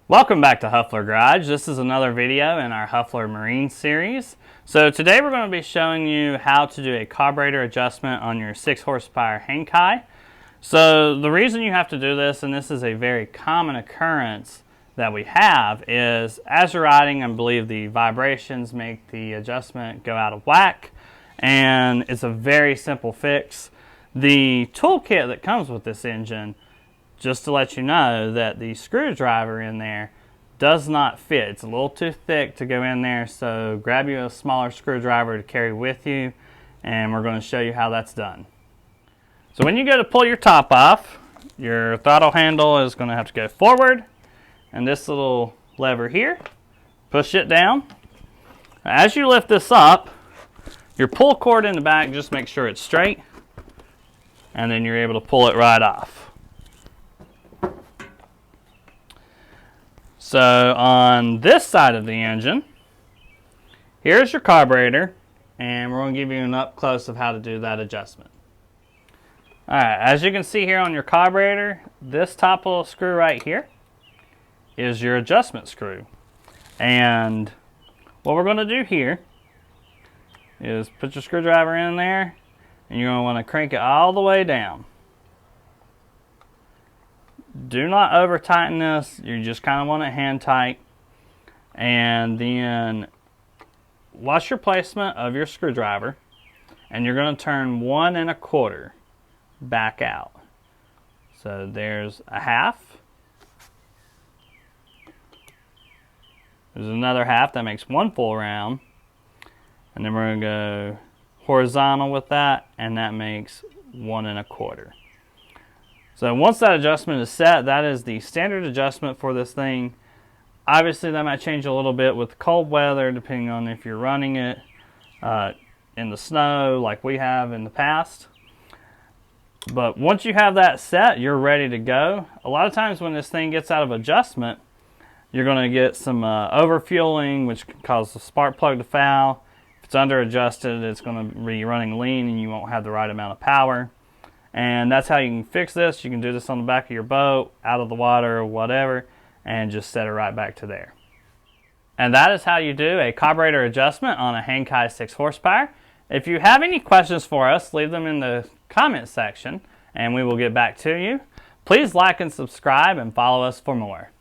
Welcome back to Huffler Garage. This is another video in our Huffler Marine series. So today we're going to be showing you how to do a carburetor adjustment on your 6 horsepower Hangkai. So the reason you have to do this, and this is a very common occurrence that we have, is as you're riding, I believe the vibrations make the adjustment go out of whack, and it's a very simple fix. The toolkit that comes with this engine, just to let you know that the screwdriver in there does not fit. It's a little too thick to go in there, so grab you a smaller screwdriver to carry with you, and we're going to show you how that's done. So when you go to pull your top off, your throttle handle is going to have to go forward, and this little lever here, push it down. As you lift this up, your pull cord in the back, just make sure it's straight, and then you're able to pull it right off. So on this side of the engine, here's your carburetor, and we're going to give you an up close of how to do that adjustment. Alright, as you can see here on your carburetor, this top little screw right here is your adjustment screw. And what we're going to do here is put your screwdriver in there, and you're going to want to crank it all the way down. Do not over tighten this, you just kind of want it hand tight, and then watch your placement of your screwdriver, and you're going to turn 1 1/4 back out. So there's a half, there's another half, that makes 1 full round, and then we're going to go horizontal with that, and that makes 1 1/4. So once that adjustment is set, that is the standard adjustment for this thing. Obviously that might change a little bit with cold weather depending on if you're running it in the snow like we have in the past. But once you have that set, you're ready to go. A lot of times when this thing gets out of adjustment, you're going to get some overfueling, which can cause the spark plug to foul. If it's under adjusted, it's going to be running lean and you won't have the right amount of power. And that's how you can fix this. You can do this on the back of your boat, out of the water, or whatever, and just set it right back to there. And that is how you do a carburetor adjustment on a Hangkai 6 horsepower. If you have any questions for us, leave them in the comment section, and we will get back to you. Please like and subscribe and follow us for more.